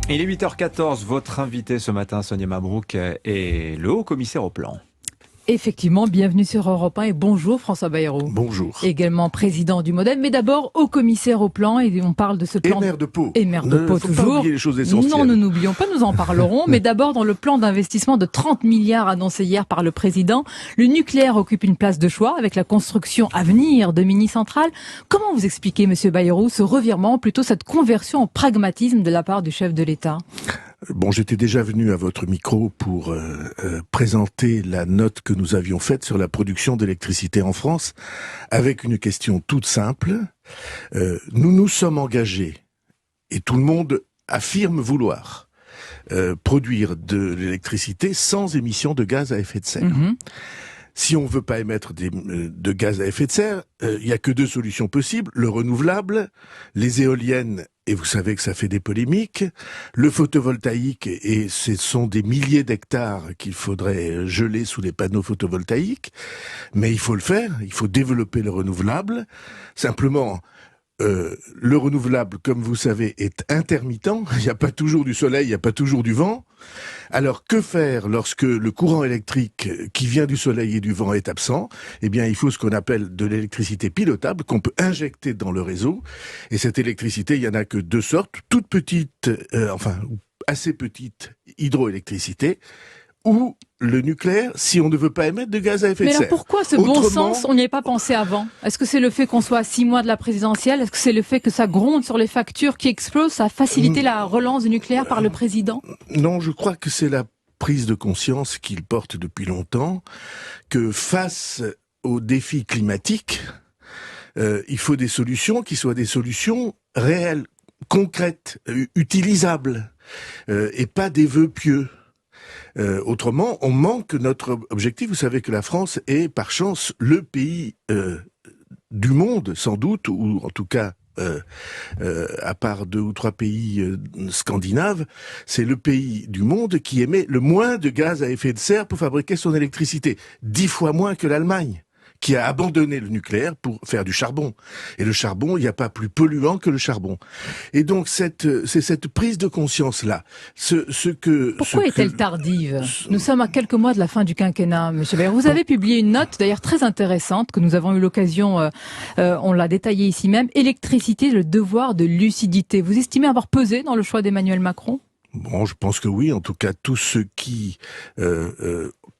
Il est 8h14, votre invité ce matin, Sonia Mabrouk, est le haut-commissaire au plan. Effectivement, bienvenue sur Europe 1 et bonjour François Bayrou. Bonjour. Également président du Modem, mais d'abord haut-commissaire au plan et on parle de ce plan. Et maire de Pau. Et maire de Pau faut toujours. Pas oublier les choses essentielles. Non, nous n'oublions pas, nous en parlerons. Mais d'abord, dans le plan d'investissement de 30 milliards annoncé hier par le président, le nucléaire occupe une place de choix avec la construction à venir de mini-centrales. Comment vous expliquez, monsieur Bayrou, ce revirement, plutôt cette conversion en pragmatisme de la part du chef de l'État ? Bon, j'étais déjà venu à votre micro pour présenter la note que nous avions faite sur la production d'électricité en France, avec une question toute simple. Nous nous sommes engagés, et tout le monde affirme vouloir, produire de l'électricité sans émission de gaz à effet de serre. Si on veut pas émettre de gaz à effet de serre, il y a que deux solutions possibles, le renouvelable, les éoliennes, et vous savez que ça fait des polémiques, le photovoltaïque, et ce sont des milliers d'hectares qu'il faudrait geler sous les panneaux photovoltaïques, mais il faut le faire, il faut développer le renouvelable. Simplement, le renouvelable, comme vous savez, est intermittent. Il n'y a pas toujours du soleil, il n'y a pas toujours du vent. Alors, que faire lorsque le courant électrique qui vient du soleil et du vent est absent ? Eh bien, il faut ce qu'on appelle de l'électricité pilotable qu'on peut injecter dans le réseau. Et cette électricité, il y en a que deux sortes. Toute petite, assez petite hydroélectricité, ou le nucléaire, si on ne veut pas émettre de gaz à effet de serre. Mais alors pourquoi ce bon sens, on n'y est pas pensé avant ? Est-ce que c'est le fait qu'on soit à 6 mois de la présidentielle ? Est-ce que c'est le fait que ça gronde sur les factures qui explosent ? Ça a facilité la relance du nucléaire par le président ? Non, je crois que c'est la prise de conscience qu'il porte depuis longtemps, que face aux défis climatiques, il faut des solutions qui soient des solutions réelles, concrètes, utilisables, et pas des vœux pieux. Autrement, on manque notre objectif. Vous savez que la France est, par chance, le pays du monde, sans doute, ou en tout cas, à part 2 ou 3 pays scandinaves, c'est le pays du monde qui émet le moins de gaz à effet de serre pour fabriquer son électricité. 10 fois moins que l'Allemagne, qui a abandonné le nucléaire pour faire du charbon. Et le charbon, il n'y a pas plus polluant que le charbon. Et donc, c'est cette prise de conscience-là. Pourquoi est-elle tardive ? Nous sommes à quelques mois de la fin du quinquennat, monsieur Bayrou. Vous avez publié une note, d'ailleurs très intéressante, que nous avons eu l'occasion, on l'a détaillée ici même, électricité, le devoir de lucidité. Vous estimez avoir pesé dans le choix d'Emmanuel Macron ? Bon, je pense que oui. En tout cas, tout ce qui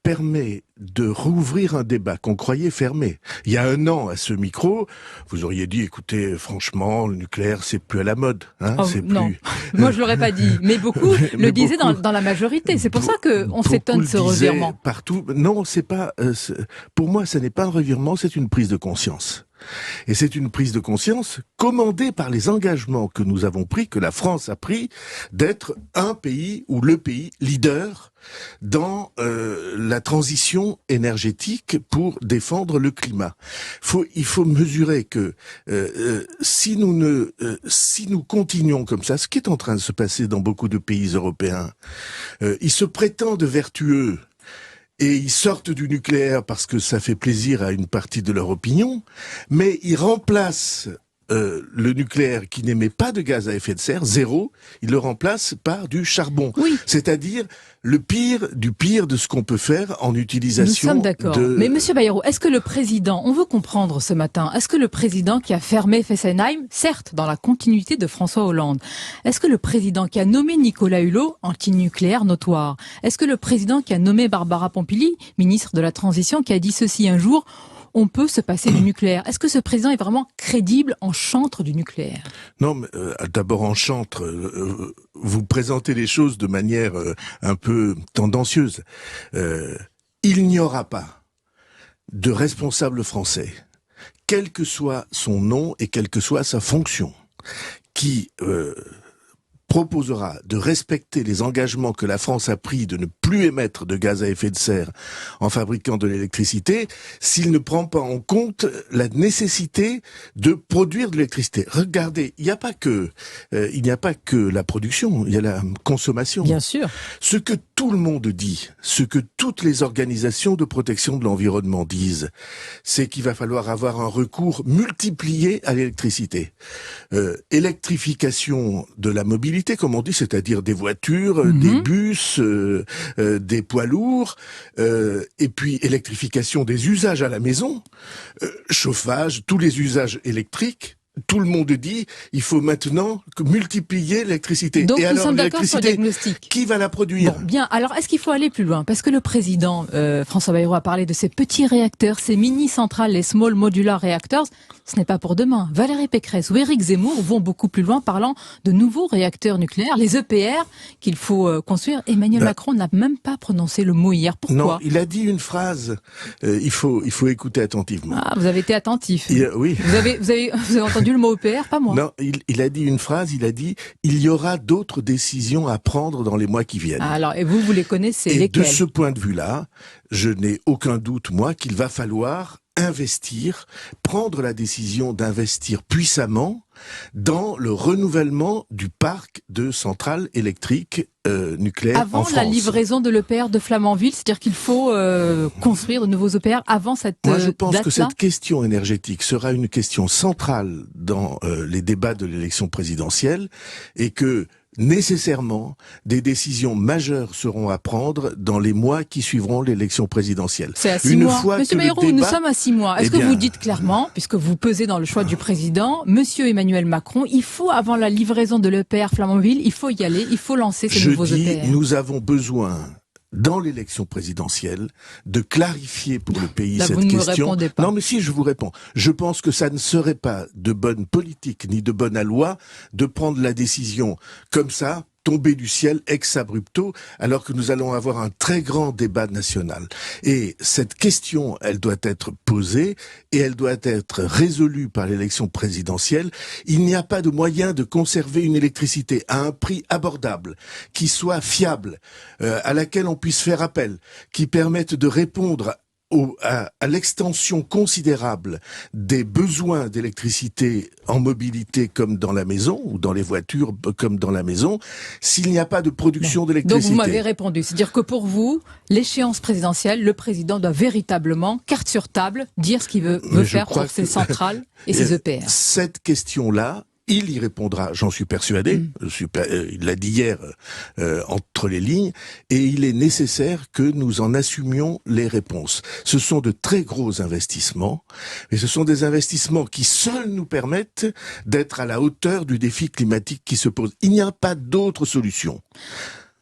permet de rouvrir un débat qu'on croyait fermé. Il y a 1 an, à ce micro, vous auriez dit, écoutez, franchement, le nucléaire, c'est plus à la mode. Non, moi je l'aurais pas dit, mais beaucoup le disaient dans la majorité. C'est pour ça qu'on s'étonne de ce revirement. Partout. Non, c'est pas. Pour moi, ce n'est pas un revirement, c'est une prise de conscience. Et c'est une prise de conscience commandée par les engagements que nous avons pris, que la France a pris, d'être un pays ou le pays leader dans la transition énergétique pour défendre le climat. Il faut mesurer que si nous continuons comme ça, ce qui est en train de se passer dans beaucoup de pays européens, ils se prétendent vertueux. Et ils sortent du nucléaire parce que ça fait plaisir à une partie de leur opinion, mais ils remplacent le nucléaire qui n'émet pas de gaz à effet de serre, 0, ils le remplacent par du charbon. Oui. C'est-à-dire le pire du pire de ce qu'on peut faire en utilisation. Nous sommes d'accord. Mais monsieur Bayrou, est-ce que le président, on veut comprendre ce matin, est-ce que le président qui a fermé Fessenheim, certes dans la continuité de François Hollande, est-ce que le président qui a nommé Nicolas Hulot, anti-nucléaire notoire, est-ce que le président qui a nommé Barbara Pompili, ministre de la Transition, qui a dit ceci un jour, on peut se passer du nucléaire. Est-ce que ce président est vraiment crédible en chantre du nucléaire ? Non, mais d'abord en chantre, vous présentez les choses de manière un peu tendancieuse. Il n'y aura pas de responsable français, quel que soit son nom et quelle que soit sa fonction, qui proposera de respecter les engagements que la France a pris de ne plus émettre de gaz à effet de serre en fabriquant de l'électricité, s'il ne prend pas en compte la nécessité de produire de l'électricité. Regardez, il n'y a pas que la production, il y a la consommation. Bien sûr. Ce que tout le monde dit, ce que toutes les organisations de protection de l'environnement disent, c'est qu'il va falloir avoir un recours multiplié à l'électricité. Électrification de la mobilité, mobilité, comme on dit, c'est-à-dire des voitures, des bus, des poids lourds, et puis électrification des usages à la maison, chauffage, tous les usages électriques. Tout le monde dit, il faut maintenant multiplier l'électricité. Donc et nous alors sommes d'accord sur le l'électricité, diagnostic. qui va la produire? Bon, bien. Alors, est-ce qu'il faut aller plus loin? Parce que le président François Bayrou a parlé de ces petits réacteurs, ces mini-centrales, les small modular reactors. Ce n'est pas pour demain. Valérie Pécresse ou Éric Zemmour vont beaucoup plus loin, parlant de nouveaux réacteurs nucléaires, les EPR, qu'il faut construire. Emmanuel Macron n'a même pas prononcé le mot hier. Pourquoi? Non, il a dit une phrase. Il faut écouter attentivement. Ah, vous avez été attentif. Oui. Vous avez entendu le mot EPR, pas moi. Non, il a dit une phrase. Il a dit il y aura d'autres décisions à prendre dans les mois qui viennent. Ah, alors, et vous les connaissez, et lesquelles? De ce point de vue-là, je n'ai aucun doute, moi, qu'il va falloir investir, prendre la décision d'investir puissamment dans le renouvellement du parc de centrales électriques nucléaires en France. Avant la livraison de l'EPR de Flamanville, c'est-à-dire qu'il faut construire de nouveaux EPR avant cette date-là. Moi, je pense que cette question énergétique sera une question centrale dans les débats de l'élection présidentielle et que nécessairement, des décisions majeures seront à prendre dans les mois qui suivront l'élection présidentielle. C'est à 6 mois. Monsieur Bayrou, nous sommes à 6 mois. Est-ce que vous dites clairement, puisque vous pesez dans le choix du président, Monsieur Emmanuel Macron, il faut, avant la livraison de l'EPR Flamanville, il faut y aller, il faut lancer ces nouveaux EPR? Nous avons besoin, dans l'élection présidentielle, de clarifier pour le pays Là, cette vous ne question. Me répondez pas. Non, mais si, je vous réponds. Je pense que ça ne serait pas de bonne politique ni de bonne loi de prendre la décision comme ça, tomber du ciel ex abrupto, alors que nous allons avoir un très grand débat national. Et cette question, elle doit être posée et elle doit être résolue par l'élection présidentielle. Il n'y a pas de moyen de conserver une électricité à un prix abordable, qui soit fiable, à laquelle on puisse faire appel, qui permette de répondre à l'extension considérable des besoins d'électricité en mobilité comme dans la maison, ou dans les voitures comme dans la maison, s'il n'y a pas de production d'électricité. Donc vous m'avez répondu, c'est-à-dire que pour vous, l'échéance présidentielle, le président doit véritablement, carte sur table, dire ce qu'il veut faire pour ses centrales et ses EPR. Cette question-là, il y répondra, j'en suis persuadé, il l'a dit hier entre les lignes, et il est nécessaire que nous en assumions les réponses. Ce sont de très gros investissements, et ce sont des investissements qui seuls nous permettent d'être à la hauteur du défi climatique qui se pose. Il n'y a pas d'autre solution.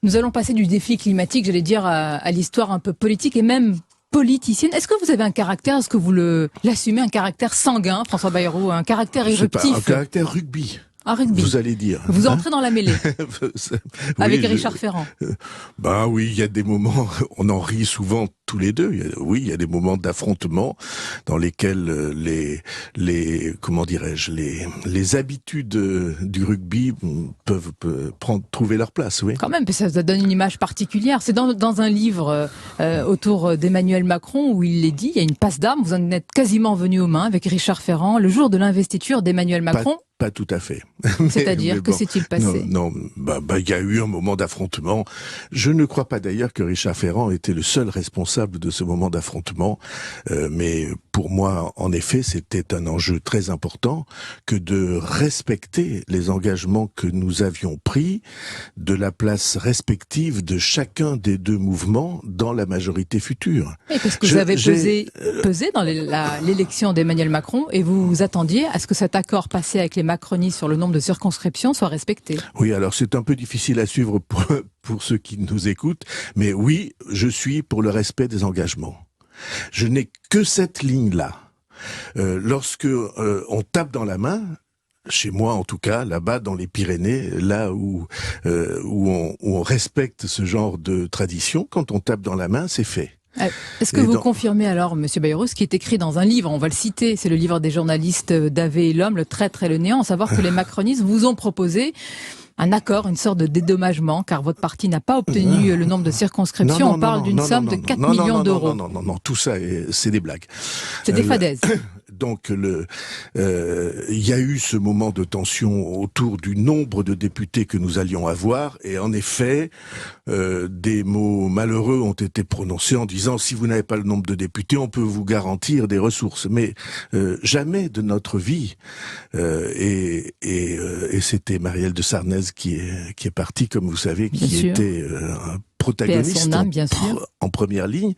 Nous allons passer du défi climatique, j'allais dire, à l'histoire un peu politique et même politicienne. Est-ce que vous avez un caractère, est-ce que vous l'assumez, un caractère sanguin, François Bayrou, un caractère éruptif? Un caractère rugby. Un rugby. Vous allez dire. Vous entrez dans la mêlée. Avec Richard Ferrand. Ben oui, il y a des moments, on en rit souvent tous les deux. Il y a des moments d'affrontement dans lesquels comment dirais-je, les habitudes du rugby peuvent trouver leur place, oui. Quand même, ça donne une image particulière. C'est dans un livre autour d'Emmanuel Macron où il est dit, il y a une passe d'armes, vous en êtes quasiment venu aux mains avec Richard Ferrand le jour de l'investiture d'Emmanuel Macron. Pas tout à fait. C'est-à-dire, que s'est-il passé? Non, il y a eu un moment d'affrontement. Je ne crois pas d'ailleurs que Richard Ferrand était le seul responsable de ce moment d'affrontement. Mais pour moi, en effet, c'était un enjeu très important que de respecter les engagements que nous avions pris de la place respective de chacun des deux mouvements dans la majorité future. Oui, parce que vous avez pesé dans l'élection d'Emmanuel Macron et vous vous attendiez à ce que cet accord passé avec les macronistes sur le nombre de circonscriptions soit respecté. Oui, alors c'est un peu difficile à suivre pour ceux qui nous écoutent, mais oui, je suis pour le respect des engagements. Je n'ai que cette ligne-là. Lorsque on tape dans la main, chez moi en tout cas, là-bas dans les Pyrénées, là où on respecte ce genre de tradition, quand on tape dans la main, c'est fait. Est-ce que vous confirmez alors, Monsieur Bayrou, ce qui est écrit dans un livre, on va le citer, c'est le livre des journalistes Davé et l'Homme, le traître et le néant, à savoir que les macronistes vous ont proposé un accord, une sorte de dédommagement, car votre parti n'a pas obtenu le nombre de circonscriptions. On parle d'une somme de 4 millions d'euros. Non, tout ça, c'est des blagues. C'est des fadaises. donc il y a eu ce moment de tension autour du nombre de députés que nous allions avoir, et en effet, des mots malheureux ont été prononcés en disant si vous n'avez pas le nombre de députés, on peut vous garantir des ressources. Mais jamais de notre vie, et c'était Marielle de Sarnez qui est partie, comme vous savez, qui était un protagoniste en première ligne.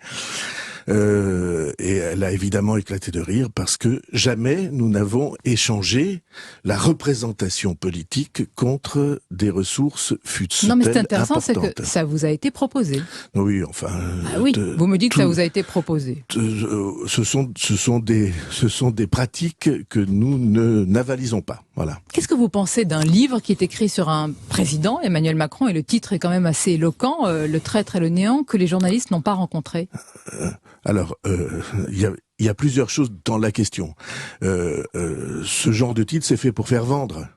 Et elle a évidemment éclaté de rire parce que jamais nous n'avons échangé la représentation politique contre des ressources futures. Non, mais c'est intéressant, c'est que ça vous a été proposé. Oui, enfin. Ah oui, vous me dites que ça vous a été proposé. Ce sont des pratiques que nous n'avalisons pas. Voilà. Qu'est-ce que vous pensez d'un livre qui est écrit sur un président, Emmanuel Macron, et le titre est quand même assez éloquent, Le traître et le néant, que les journalistes n'ont pas rencontré? Alors, il y a plusieurs choses dans la question. Ce genre de titre, c'est fait pour faire vendre.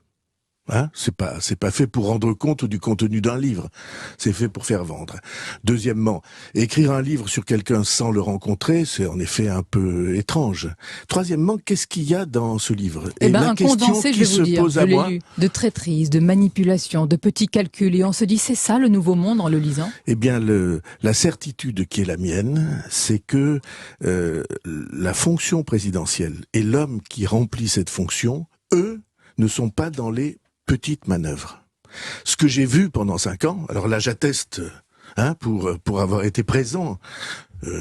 Hein, c'est pas fait pour rendre compte du contenu d'un livre. C'est fait pour faire vendre. Deuxièmement, écrire un livre sur quelqu'un sans le rencontrer, c'est en effet un peu étrange. Troisièmement, qu'est-ce qu'il y a dans ce livre? Eh ben, un condensé, je vais vous dire, je l'ai lu, de traîtrise, de manipulation, de petits calculs, et on se dit, c'est ça le nouveau monde en le lisant? Eh bien, la certitude qui est la mienne, c'est que la fonction présidentielle et l'homme qui remplit cette fonction, eux, ne sont pas dans les petites manœuvres. Ce que j'ai vu pendant 5 ans, alors là j'atteste, pour avoir été présent,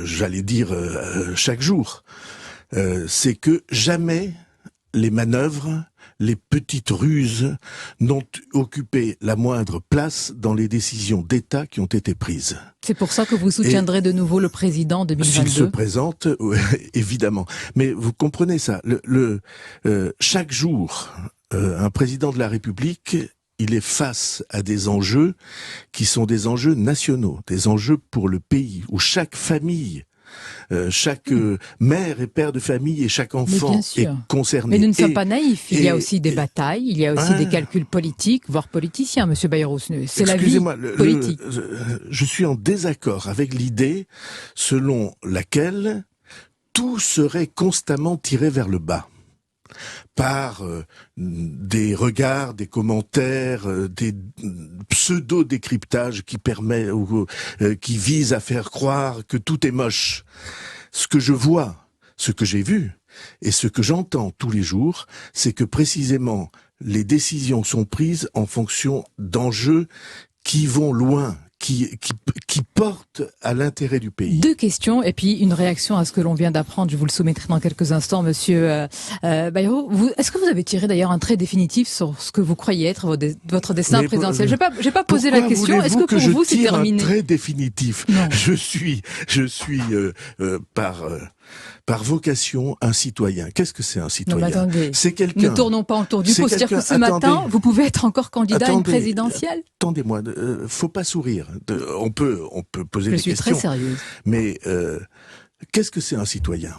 j'allais dire chaque jour, c'est que jamais les manœuvres, les petites ruses n'ont occupé la moindre place dans les décisions d'État qui ont été prises. C'est pour ça que vous soutiendrez de nouveau le président en 2022 ? S'il se présente, évidemment. Mais vous comprenez ça, chaque jour, un président de la République, il est face à des enjeux qui sont des enjeux nationaux, des enjeux pour le pays, où chaque famille, chaque mère et père de famille et chaque enfant est concerné. Mais nous ne sommes pas naïfs. Il y a aussi des batailles, il y a aussi des calculs politiques, voire politiciens, Monsieur Bayrou. C'est la vie politique. Je suis en désaccord avec l'idée selon laquelle tout serait constamment tiré vers le bas par des regards, des commentaires, des pseudo-décryptages qui visent à faire croire que tout est moche. Ce que je vois, ce que j'ai vu et ce que j'entends tous les jours, c'est que précisément les décisions sont prises en fonction d'enjeux qui vont loin, qui portent à l'intérêt du pays. 2 questions et puis une réaction à ce que l'on vient d'apprendre. Je vous le soumettrai dans quelques instants, Monsieur Bayrou. Est-ce que vous avez tiré d'ailleurs un trait définitif sur ce que vous croyez être votre destin présidentiel? J'ai pas posé la question. Est-ce que pour vous c'est terminé? Un trait définitif. Non. Je suis par vocation un citoyen. Qu'est-ce que c'est un citoyen? Non, mais attendez, c'est quelqu'un. Ne tournons pas autour du pot. C'est-à-dire que ce matin, vous pouvez être encore candidat à une présidentielle? Attendez-moi, faut pas sourire. On peut poser des questions. Je suis très sérieuse. Mais qu'est-ce que c'est un citoyen?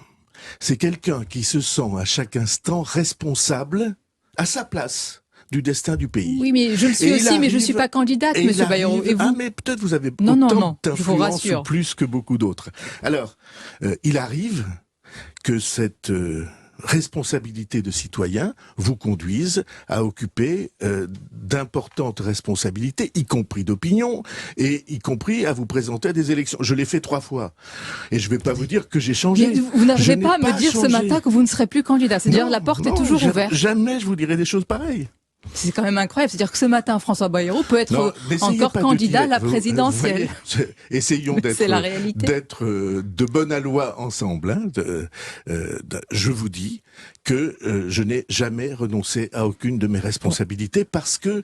C'est quelqu'un qui se sent à chaque instant responsable à sa place du destin du pays. Oui, mais je le suis aussi, mais je suis pas candidate, Monsieur Bayrou. Et vous? Mais peut-être vous avez non, d'influence plus que beaucoup d'autres. Alors, il arrive que cette responsabilité de citoyen vous conduise à occuper d'importantes responsabilités, y compris d'opinion, et y compris à vous présenter à des élections. Je l'ai fait 3 fois. Et je vais pas vous dire que j'ai changé. Mais vous n'arrivez pas à me dire ce matin que vous ne serez plus candidat. C'est-à-dire la porte est toujours ouverte. Jamais je vous dirai des choses pareilles. C'est quand même incroyable. C'est-à-dire que ce matin, François Bayrou peut être encore candidat à la présidentielle. Essayons d'être de bonne aloi ensemble. Je vous dis que je n'ai jamais renoncé à aucune de mes responsabilités parce que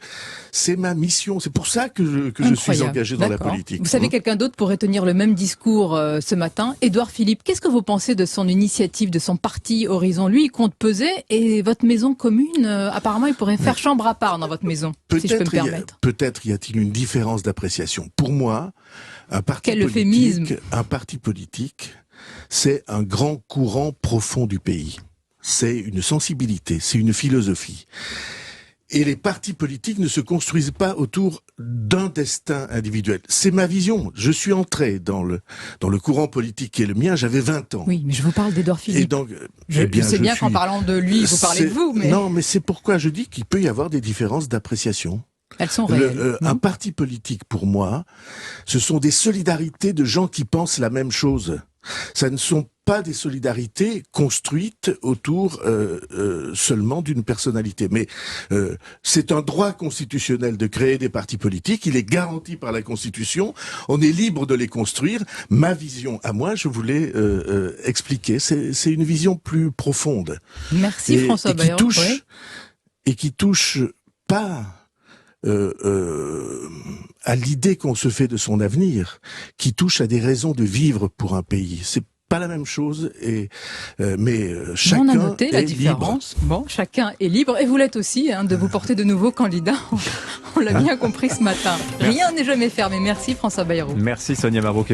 c'est ma mission. C'est pour ça que je suis engagé dans la politique. Vous savez, quelqu'un d'autre pourrait tenir le même discours ce matin. Édouard Philippe, qu'est-ce que vous pensez de son initiative, de son parti Horizon? Lui, il compte peser et votre maison commune, apparemment, il pourrait faire chambre à part dans votre maison, si je peux me permettre. Peut-être y a-t-il une différence d'appréciation. Pour moi, un parti politique, c'est un grand courant profond du pays. C'est une sensibilité, c'est une philosophie. Et les partis politiques ne se construisent pas autour d'un destin individuel. C'est ma vision. Je suis entré dans le courant politique qui est le mien, j'avais 20 ans. Oui, mais je vous parle d'Édouard Philippe. Et donc, je sais bien qu'en parlant de lui, vous parlez de vous, mais... Non, mais c'est pourquoi je dis qu'il peut y avoir des différences d'appréciation. Elles sont réelles. Un parti politique, pour moi, ce sont des solidarités de gens qui pensent la même chose. Ça ne sont pas des solidarités construites autour seulement d'une personnalité. Mais c'est un droit constitutionnel de créer des partis politiques. Il est garanti par la Constitution. On est libre de les construire. Ma vision à moi, je voulais expliquer. C'est une vision plus profonde. Merci François Bayrou. Et qui touche pas à l'idée qu'on se fait de son avenir, qui touche à des raisons de vivre pour un pays. C'est pas la même chose, mais chacun on a noté la est différence. libre. Bon, chacun est libre, et vous l'êtes aussi, de vous porter de nouveaux candidats. On l'a bien compris ce matin. Rien n'est jamais fermé. Merci François Bayrou. Merci Sonia Mabrouk.